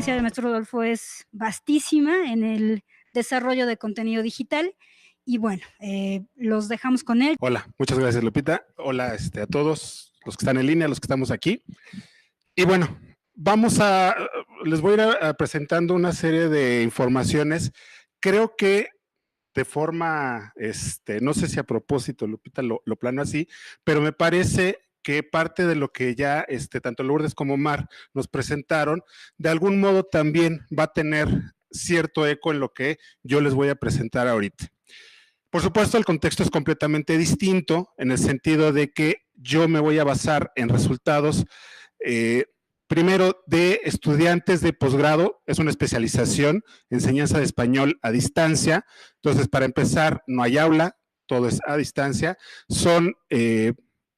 experiencia del maestro Rodolfo es vastísima en el desarrollo de contenido digital y bueno, los dejamos con él. Hola, muchas gracias Lupita. Hola a todos los que están en línea, los que estamos aquí. Y bueno, les voy a ir presentando una serie de informaciones. Creo que de forma, no sé si a propósito, Lupita lo planeo así, pero me parece que parte de lo que ya tanto Lourdes como Mar nos presentaron, de algún modo también va a tener cierto eco en lo que yo les voy a presentar ahorita. Por supuesto, el contexto es completamente distinto en el sentido de que yo me voy a basar en resultados primero de estudiantes de posgrado, es una especialización, enseñanza de español a distancia. Entonces, para empezar, no hay aula, todo es a distancia.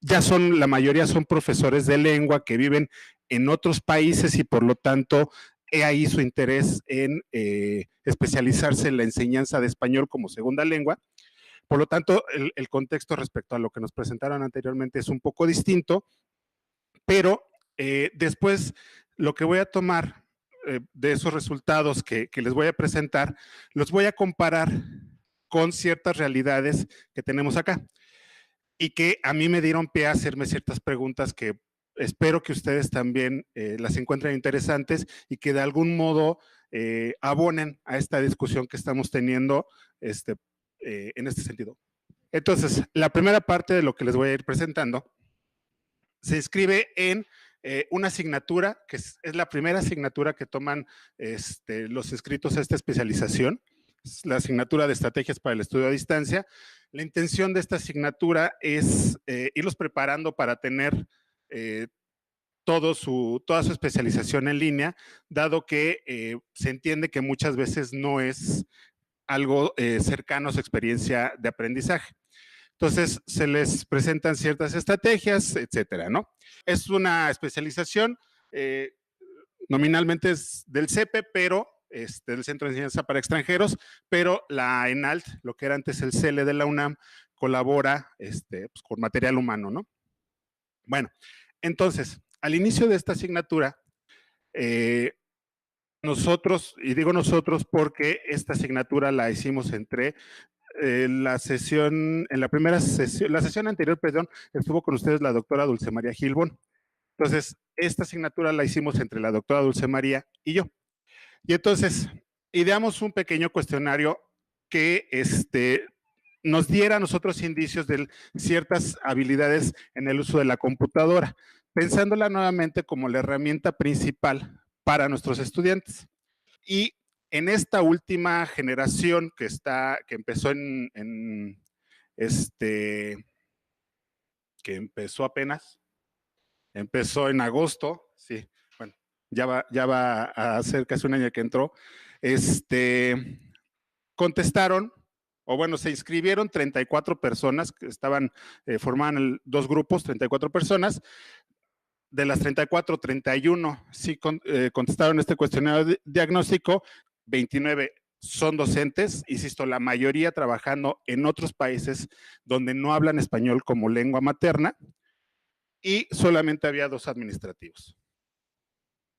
La mayoría son profesores de lengua que viven en otros países y por lo tanto, he ahí su interés en especializarse en la enseñanza de español como segunda lengua. Por lo tanto, el contexto respecto a lo que nos presentaron anteriormente es un poco distinto, pero después lo que voy a tomar de esos resultados que les voy a presentar, los voy a comparar con ciertas realidades que tenemos acá y que a mí me dieron pie a hacerme ciertas preguntas que espero que ustedes también las encuentren interesantes y que de algún modo abonen a esta discusión que estamos teniendo en este sentido. Entonces, la primera parte de lo que les voy a ir presentando se inscribe en una asignatura, que es la primera asignatura que toman los inscritos a esta especialización, es la asignatura de estrategias para el estudio a distancia. La intención de esta asignatura es irlos preparando para tener toda su especialización en línea, dado que se entiende que muchas veces no es algo cercano a su experiencia de aprendizaje. Entonces, se les presentan ciertas estrategias, etcétera, ¿no? Es una especialización, nominalmente es del CEPE, pero del Centro de Enseñanza para Extranjeros, pero la ENALT, lo que era antes el CELE de la UNAM, colabora pues, con material humano, ¿no? Bueno, entonces, al inicio de esta asignatura, nosotros, y digo nosotros porque esta asignatura la hicimos entre en la primera sesión, la sesión anterior, perdón, estuvo con ustedes la doctora Dulce María Gilbón. Entonces, esta asignatura la hicimos entre la doctora Dulce María y yo. Y entonces, ideamos un pequeño cuestionario que nos diera a nosotros indicios de ciertas habilidades en el uso de la computadora, pensándola nuevamente como la herramienta principal para nuestros estudiantes. Y en esta última generación que empezó que empezó en agosto, sí, bueno, ya va a ser casi un año que entró, contestaron, o bueno, se inscribieron 34 personas que formaban dos grupos, 34 personas. De las 34, 31 sí contestaron este cuestionario diagnóstico, 29 son docentes, insisto, la mayoría trabajando en otros países donde no hablan español como lengua materna y solamente había 2 administrativos.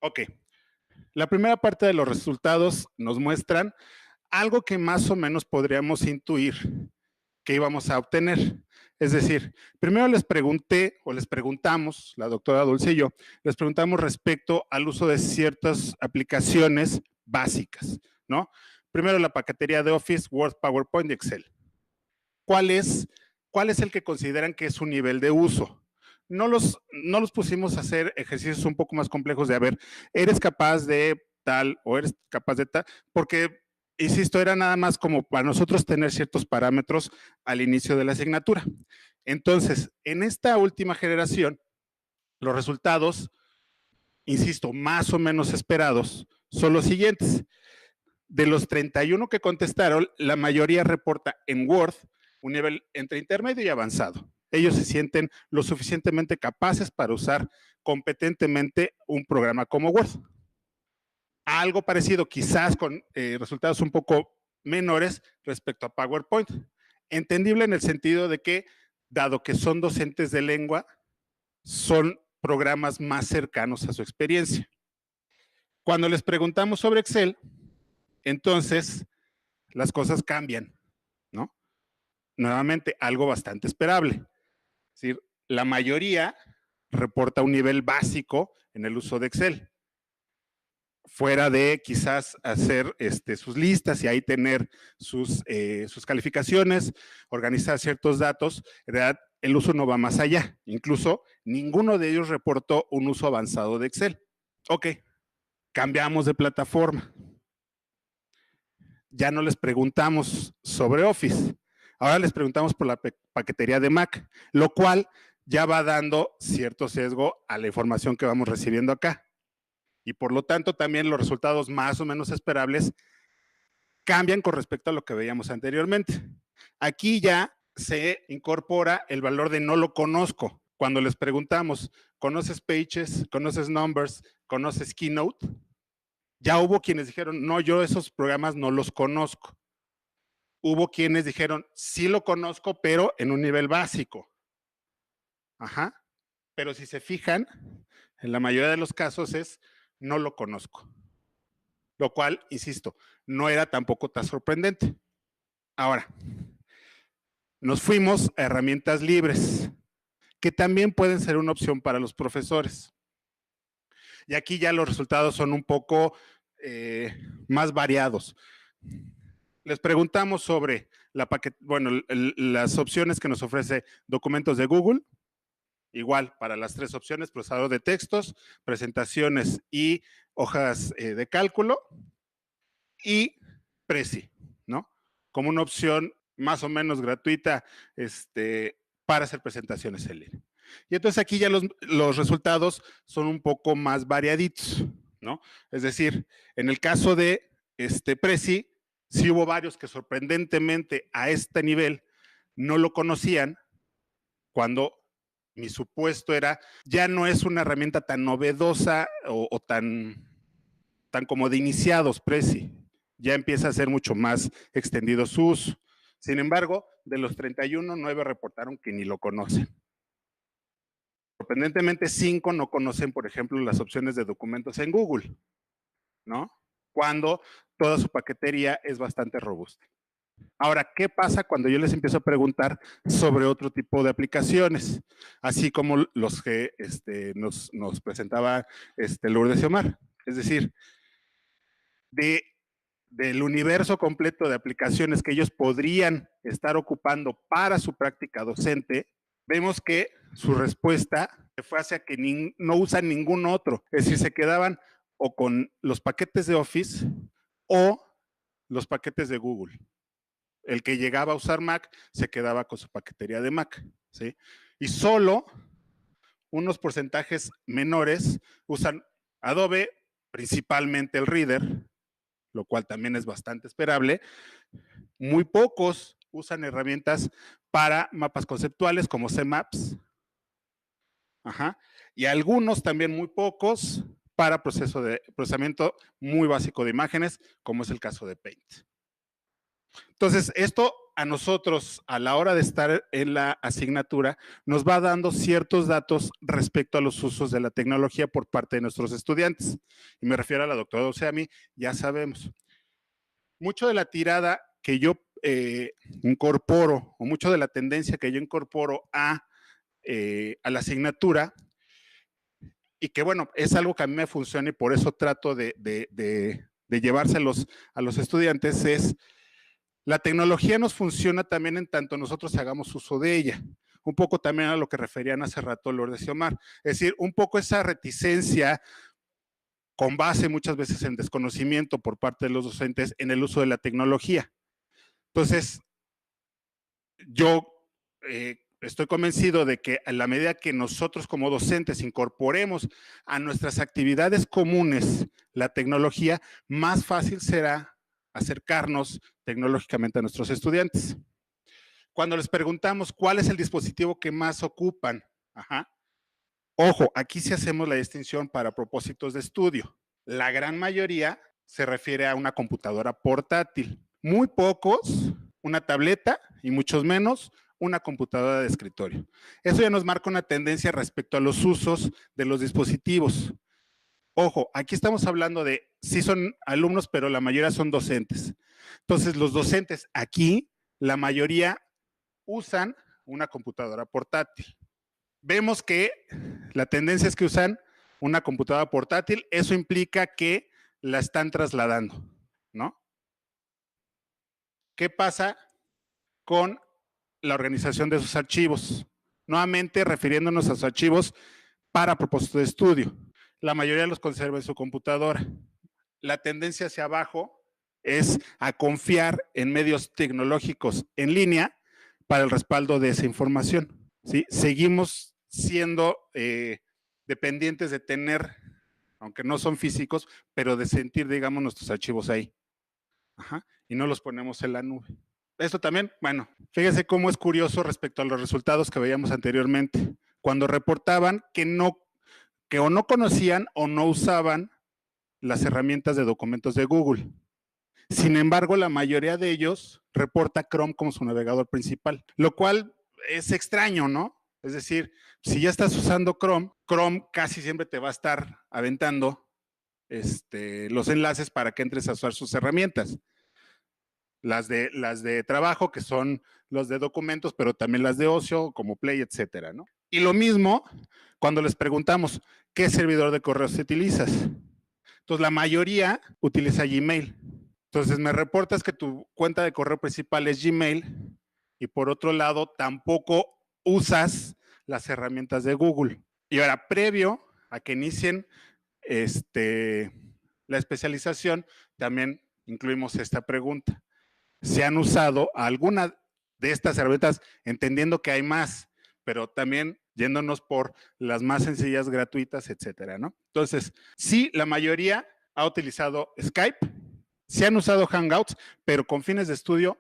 Ok, la primera parte de los resultados nos muestran algo que más o menos podríamos intuir que íbamos a obtener. Es decir, primero les preguntamos, la doctora Dulce y yo, les preguntamos respecto al uso de ciertas aplicaciones básicas, ¿no? Primero la paquetería de Office, Word, PowerPoint y Excel. ¿Cuál es el que consideran que es su nivel de uso? No los pusimos a hacer ejercicios un poco más complejos de, a ver, ¿eres capaz de tal o eres capaz de tal? Porque insisto, era nada más como para nosotros tener ciertos parámetros al inicio de la asignatura. Entonces, en esta última generación, los resultados, insisto, más o menos esperados, son los siguientes. De los 31 que contestaron, la mayoría reporta en Word un nivel entre intermedio y avanzado. Ellos se sienten lo suficientemente capaces para usar competentemente un programa como Word. Algo parecido, quizás con resultados un poco menores respecto a PowerPoint. Entendible en el sentido de que, dado que son docentes de lengua, son programas más cercanos a su experiencia. Cuando les preguntamos sobre Excel, entonces las cosas cambian, ¿no? Nuevamente, algo bastante esperable. Es decir, la mayoría reporta un nivel básico en el uso de Excel. Fuera de quizás hacer sus listas y ahí tener sus calificaciones, organizar ciertos datos, en realidad el uso no va más allá. Incluso ninguno de ellos reportó un uso avanzado de Excel. Ok, cambiamos de plataforma. Ya no les preguntamos sobre Office. Ahora les preguntamos por la paquetería de Mac, lo cual ya va dando cierto sesgo a la información que vamos recibiendo acá. Y por lo tanto también los resultados más o menos esperables cambian con respecto a lo que veíamos anteriormente. Aquí ya se incorpora el valor de no lo conozco. Cuando les preguntamos, ¿conoces Pages? ¿Conoces Numbers? ¿Conoces Keynote? Ya hubo quienes dijeron, no, yo esos programas no los conozco. Hubo quienes dijeron, sí lo conozco, pero en un nivel básico. Ajá. Pero si se fijan, en la mayoría de los casos es, no lo conozco. Lo cual, insisto, no era tampoco tan sorprendente. Ahora, nos fuimos a herramientas libres, que también pueden ser una opción para los profesores. Y aquí ya los resultados son un poco más variados. Les preguntamos sobre las opciones que nos ofrece documentos de Google. Igual, para las tres opciones, procesador de textos, presentaciones y hojas de cálculo. Y Prezi, ¿no? Como una opción más o menos gratuita para hacer presentaciones en línea. Y entonces aquí ya los resultados son un poco más variaditos, ¿no? Es decir, en el caso de Prezi, sí hubo varios que sorprendentemente a este nivel no lo conocían, cuando mi supuesto era, ya no es una herramienta tan novedosa o tan como de iniciados, Prezi. Ya empieza a ser mucho más extendido su uso. Sin embargo, de los 31, 9 reportaron que ni lo conocen. Sorprendentemente, 5 no conocen, por ejemplo, las opciones de documentos en Google, ¿no? Cuando toda su paquetería es bastante robusta. Ahora, ¿qué pasa cuando yo les empiezo a preguntar sobre otro tipo de aplicaciones? Así como los que nos presentaba Lourdes y Omar. Es decir, del universo completo de aplicaciones que ellos podrían estar ocupando para su práctica docente, vemos que su respuesta fue hacia que no usan ningún otro. Es decir, se quedaban o con los paquetes de Office o los paquetes de Google. El que llegaba a usar Mac se quedaba con su paquetería de Mac, ¿sí? Y solo unos porcentajes menores usan Adobe, principalmente el Reader, lo cual también es bastante esperable. Muy pocos usan herramientas para mapas conceptuales como CMaps. Ajá. Y algunos también muy pocos para procesamiento muy básico de imágenes, como es el caso de Paint. Entonces, esto a nosotros, a la hora de estar en la asignatura, nos va dando ciertos datos respecto a los usos de la tecnología por parte de nuestros estudiantes. Y me refiero a la doctora Oceami, ya sabemos. Mucho de la tirada que yo incorporo, o mucho de la tendencia que yo incorporo a la asignatura, y que bueno, es algo que a mí me funciona y por eso trato de llevárselos a los estudiantes, es la tecnología nos funciona también en tanto nosotros hagamos uso de ella. Un poco también a lo que referían hace rato Lourdes y Omar. Es decir, un poco esa reticencia con base muchas veces en desconocimiento por parte de los docentes en el uso de la tecnología. Entonces, yo estoy convencido de que a la medida que nosotros como docentes incorporemos a nuestras actividades comunes la tecnología, más fácil será acercarnos tecnológicamente a nuestros estudiantes. Cuando les preguntamos cuál es el dispositivo que más ocupan, ojo, aquí sí hacemos la distinción para propósitos de estudio. La gran mayoría se refiere a una computadora portátil. Muy pocos, una tableta y muchos menos, una computadora de escritorio. Eso ya nos marca una tendencia respecto a los usos de los dispositivos. Ojo, aquí estamos hablando de, sí son alumnos, pero la mayoría son docentes. Entonces, los docentes aquí, la mayoría usan una computadora portátil. Vemos que la tendencia es que usan una computadora portátil, eso implica que la están trasladando, ¿no? ¿Qué pasa con la organización de sus archivos? Nuevamente, refiriéndonos a sus archivos para propósito de estudio. La mayoría los conserva en su computadora. La tendencia hacia abajo es a confiar en medios tecnológicos en línea para el respaldo de esa información. ¿Sí? Seguimos siendo dependientes de tener, aunque no son físicos, pero de sentir, digamos, nuestros archivos ahí. Ajá, y no los ponemos en la nube. Esto también, bueno, fíjese cómo es curioso respecto a los resultados que veíamos anteriormente. Cuando reportaban que o no conocían o no usaban las herramientas de documentos de Google. Sin embargo, la mayoría de ellos reporta Chrome como su navegador principal, lo cual es extraño, ¿no? Es decir, si ya estás usando Chrome, Chrome casi siempre te va a estar aventando los enlaces para que entres a usar sus herramientas. Las de trabajo, que son los de documentos, pero también las de ocio, como Play, etcétera, ¿no? Y lo mismo cuando les preguntamos, ¿qué servidor de correos utilizas? Entonces, la mayoría utiliza Gmail. Entonces, me reportas que tu cuenta de correo principal es Gmail y por otro lado, tampoco usas las herramientas de Google. Y ahora, previo a que inicien la especialización, también incluimos esta pregunta. ¿Se han usado alguna de estas herramientas, entendiendo que hay más, pero también yéndonos por las más sencillas, gratuitas, etcétera, ¿no? Entonces, sí, la mayoría ha utilizado Skype, se han usado Hangouts, pero con fines de estudio,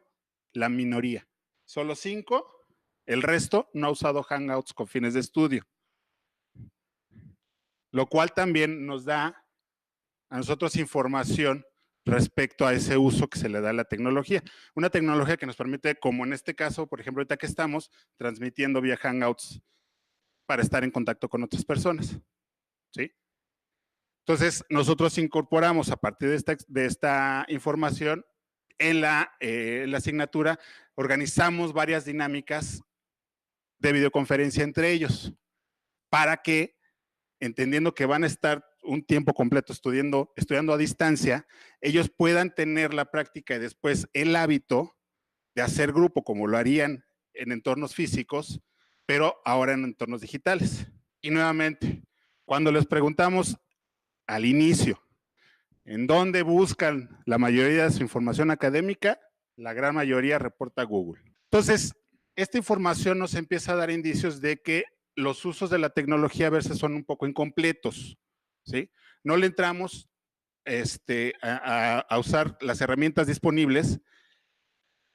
la minoría. Solo 5, el resto no ha usado Hangouts con fines de estudio. Lo cual también nos da a nosotros información respecto a ese uso que se le da a la tecnología. Una tecnología que nos permite, como en este caso, por ejemplo, ahorita que estamos transmitiendo vía Hangouts para estar en contacto con otras personas. ¿Sí? Entonces, nosotros incorporamos a partir de esta información en la asignatura, organizamos varias dinámicas de videoconferencia entre ellos para que, entendiendo que van a estar un tiempo completo estudiando a distancia, ellos puedan tener la práctica y después el hábito de hacer grupo como lo harían en entornos físicos, pero ahora en entornos digitales. Y nuevamente, cuando les preguntamos al inicio, ¿en dónde buscan la mayoría de su información académica? La gran mayoría reporta Google. Entonces, esta información nos empieza a dar indicios de que los usos de la tecnología a veces son un poco incompletos, ¿sí? No le entramos a usar las herramientas disponibles,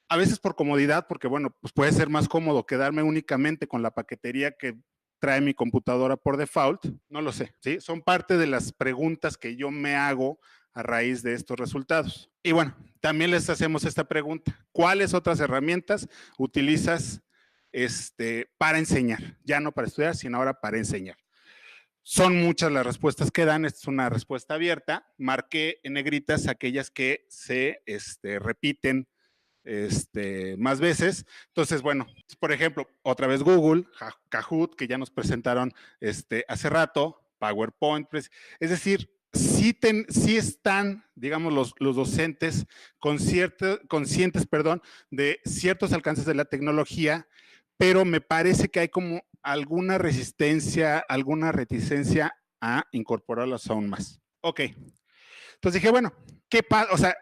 a veces por comodidad, porque bueno, pues puede ser más cómodo quedarme únicamente con la paquetería que trae mi computadora por default, no lo sé, ¿sí? Son parte de las preguntas que yo me hago a raíz de estos resultados. Y bueno, también les hacemos esta pregunta, ¿cuáles otras herramientas utilizas para enseñar? Ya no para estudiar, sino ahora para enseñar. Son muchas las respuestas que dan, esta es una respuesta abierta, marqué en negritas aquellas que se repiten más veces. Entonces, bueno, por ejemplo, otra vez Google, Kahoot, que ya nos presentaron hace rato, PowerPoint, es decir, sí están, digamos, los docentes conscientes, de ciertos alcances de la tecnología, pero me parece que hay como alguna resistencia, alguna reticencia a incorporarlas aún más. Ok, entonces dije, bueno, ¿qué pasa? O sea,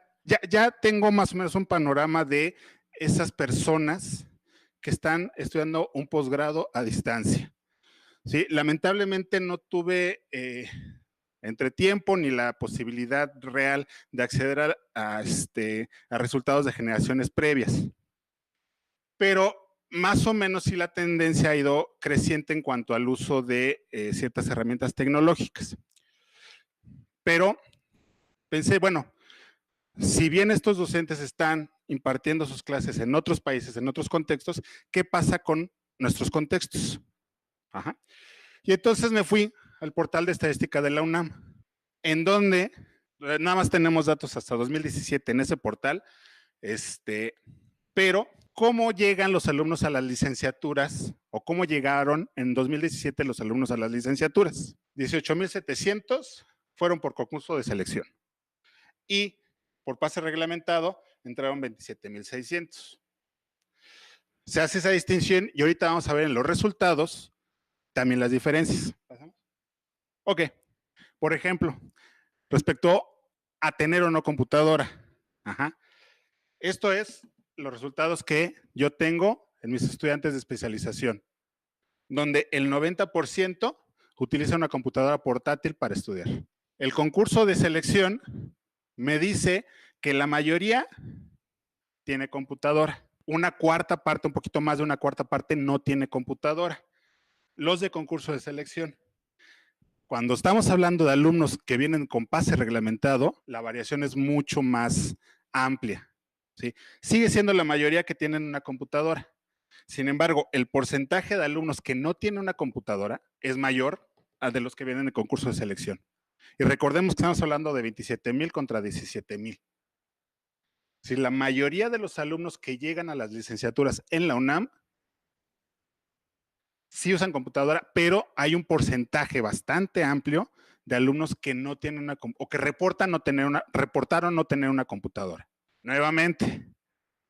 ya tengo más o menos un panorama de esas personas que están estudiando un posgrado a distancia. ¿Sí? Lamentablemente no tuve entre tiempo ni la posibilidad real de acceder a resultados de generaciones previas. Pero más o menos sí la tendencia ha ido creciente en cuanto al uso de ciertas herramientas tecnológicas. Pero pensé, bueno, si bien estos docentes están impartiendo sus clases en otros países, en otros contextos, ¿qué pasa con nuestros contextos? Ajá. Y entonces me fui al portal de estadística de la UNAM. en donde nada más tenemos datos hasta 2017 en ese portal, pero ¿cómo llegan los alumnos a las licenciaturas o cómo llegaron en 2017 los alumnos a las licenciaturas? 18,700 fueron por concurso de selección y por pase reglamentado entraron 27,600. Se hace esa distinción y ahorita vamos a ver en los resultados también las diferencias. ¿Pasamos? Ok, por ejemplo, respecto a tener o no computadora. Ajá. Esto es los resultados que yo tengo en mis estudiantes de especialización, donde el 90% utiliza una computadora portátil para estudiar. El concurso de selección me dice que la mayoría tiene computadora. Una cuarta parte, un poquito más de una cuarta parte, no tiene computadora. Los de concurso de selección. Cuando estamos hablando de alumnos que vienen con pase reglamentado, la variación es mucho más amplia. ¿Sí? Sigue siendo la mayoría que tienen una computadora. Sin embargo, el porcentaje de alumnos que no tienen una computadora es mayor al de los que vienen en concurso de selección. Y recordemos que estamos hablando de 27,000 contra 17,000. Si la mayoría de los alumnos que llegan a las licenciaturas en la UNAM sí usan computadora, pero hay un porcentaje bastante amplio de alumnos que no tienen una o que reportaron no tener una computadora. Nuevamente,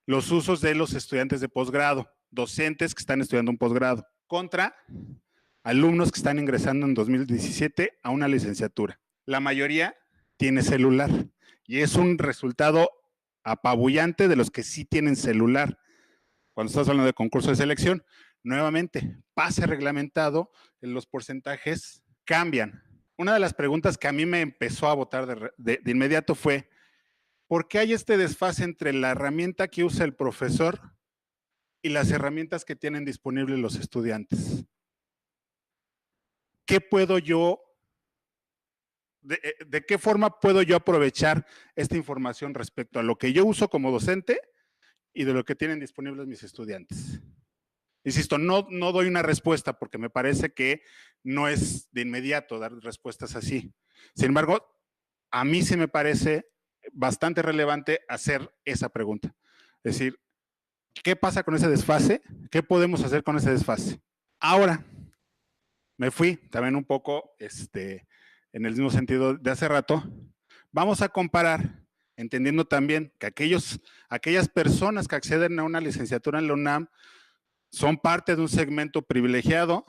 los usos de los estudiantes de posgrado, docentes que están estudiando un posgrado, contra alumnos que están ingresando en 2017 a una licenciatura. La mayoría tiene celular y es un resultado apabullante de los que sí tienen celular. Cuando estás hablando de concurso de selección, nuevamente, pase reglamentado, los porcentajes cambian. Una de las preguntas que a mí me empezó a botar de inmediato fue, ¿por qué hay este desfase entre la herramienta que usa el profesor y las herramientas que tienen disponibles los estudiantes? ¿Qué puedo yo, de qué forma puedo yo aprovechar esta información respecto a lo que yo uso como docente y de lo que tienen disponibles mis estudiantes? Insisto, no doy una respuesta porque me parece que no es de inmediato dar respuestas así. Sin embargo, a mí sí me parece bastante relevante hacer esa pregunta. Es decir, ¿qué pasa con ese desfase? ¿Qué podemos hacer con ese desfase? Ahora, me fui también un poco en el mismo sentido de hace rato. Vamos a comparar, entendiendo también que aquellas personas que acceden a una licenciatura en la UNAM son parte de un segmento privilegiado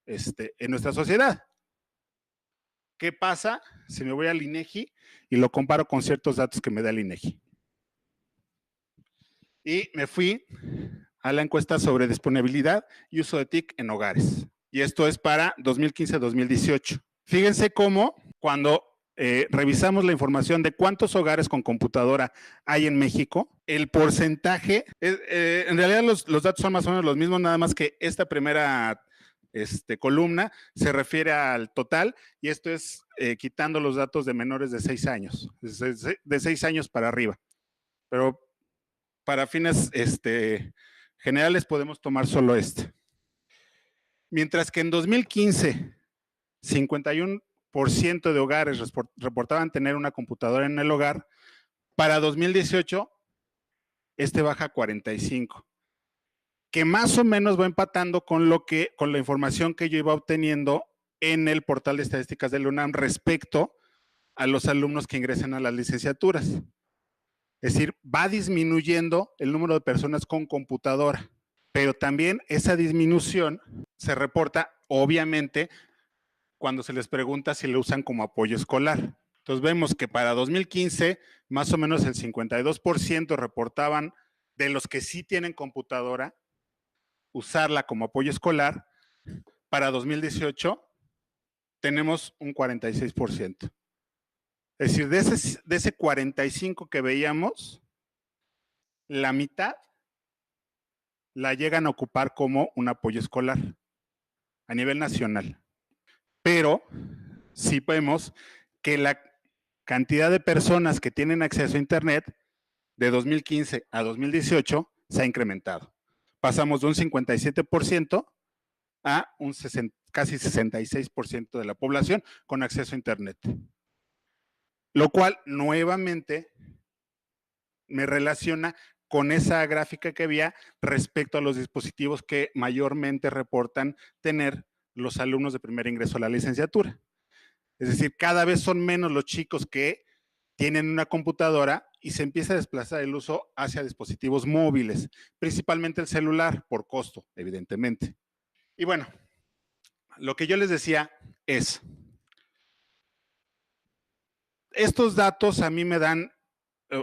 en nuestra sociedad. ¿Qué pasa si me voy al INEGI y lo comparo con ciertos datos que me da el INEGI? Y me fui a la encuesta sobre disponibilidad y uso de TIC en hogares. Y esto es para 2015-2018. Fíjense cómo cuando revisamos la información de cuántos hogares con computadora hay en México, el porcentaje, en realidad los datos son más o menos los mismos, nada más que esta primera columna se refiere al total y esto es quitando los datos de menores de 6 años, de 6 años para arriba. Pero para fines generales podemos tomar solo este. Mientras que en 2015, 51% de hogares reportaban tener una computadora en el hogar, para 2018 baja a 45%, que más o menos va empatando con la información que yo iba obteniendo en el portal de estadísticas de la UNAM respecto a los alumnos que ingresan a las licenciaturas. Es decir, va disminuyendo el número de personas con computadora, pero también esa disminución se reporta, obviamente, cuando se les pregunta si lo usan como apoyo escolar. Entonces vemos que para 2015, más o menos el 52% reportaban de los que sí tienen computadora, usarla como apoyo escolar. Para 2018 tenemos un 46%. Es decir, de ese 45 que veíamos, la mitad la llegan a ocupar como un apoyo escolar a nivel nacional. Pero sí vemos que la cantidad de personas que tienen acceso a Internet de 2015 a 2018 se ha incrementado. Pasamos de un 57% a un casi 66% de la población con acceso a Internet. Lo cual nuevamente me relaciona con esa gráfica que había respecto a los dispositivos que mayormente reportan tener los alumnos de primer ingreso a la licenciatura. Es decir, cada vez son menos los chicos que tienen una computadora y se empieza a desplazar el uso hacia dispositivos móviles, principalmente el celular, por costo, evidentemente. Y bueno, lo que yo les decía es, estos datos a mí me dan,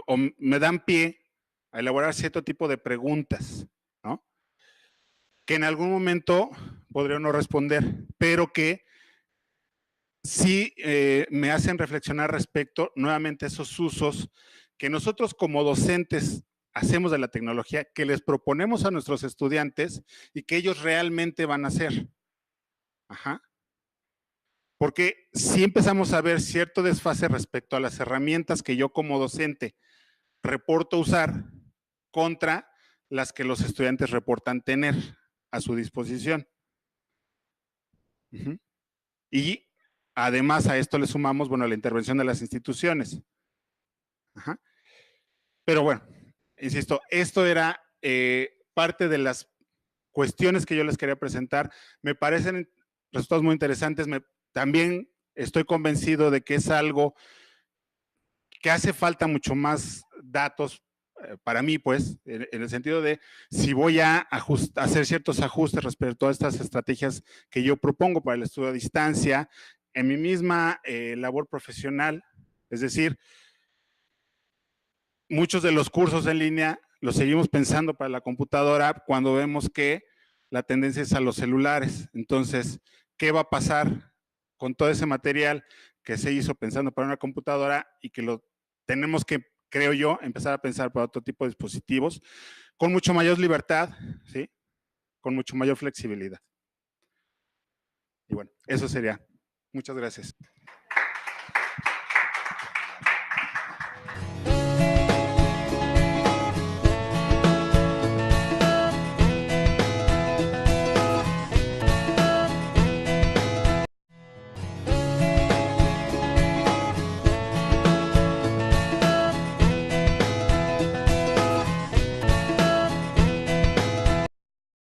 o me dan pie a elaborar cierto tipo de preguntas, ¿no? Que en algún momento podría no responder, pero que sí me hacen reflexionar respecto nuevamente a esos usos que nosotros como docentes hacemos de la tecnología, que les proponemos a nuestros estudiantes y que ellos realmente van a hacer. Ajá. Porque sí empezamos a ver cierto desfase respecto a las herramientas que yo como docente reporto usar contra las que los estudiantes reportan tener a su disposición. Uh-huh. Y además a esto le sumamos, bueno, la intervención de las instituciones. Ajá. Pero bueno, insisto, esto era parte de las cuestiones que yo les quería presentar. Me parecen resultados muy interesantes. También estoy convencido de que es algo que hace falta mucho más datos para mí, pues, en el sentido de si voy a hacer ciertos ajustes respecto a estas estrategias que yo propongo para el estudio a distancia, en mi misma labor profesional, es decir, muchos de los cursos en línea los seguimos pensando para la computadora cuando vemos que la tendencia es a los celulares. Entonces, ¿qué va a pasar con todo ese material que se hizo pensando para una computadora y que lo tenemos que, creo yo, empezar a pensar para otro tipo de dispositivos con mucho mayor libertad, ¿sí? Con mucho mayor flexibilidad? Y bueno, eso sería. Muchas gracias.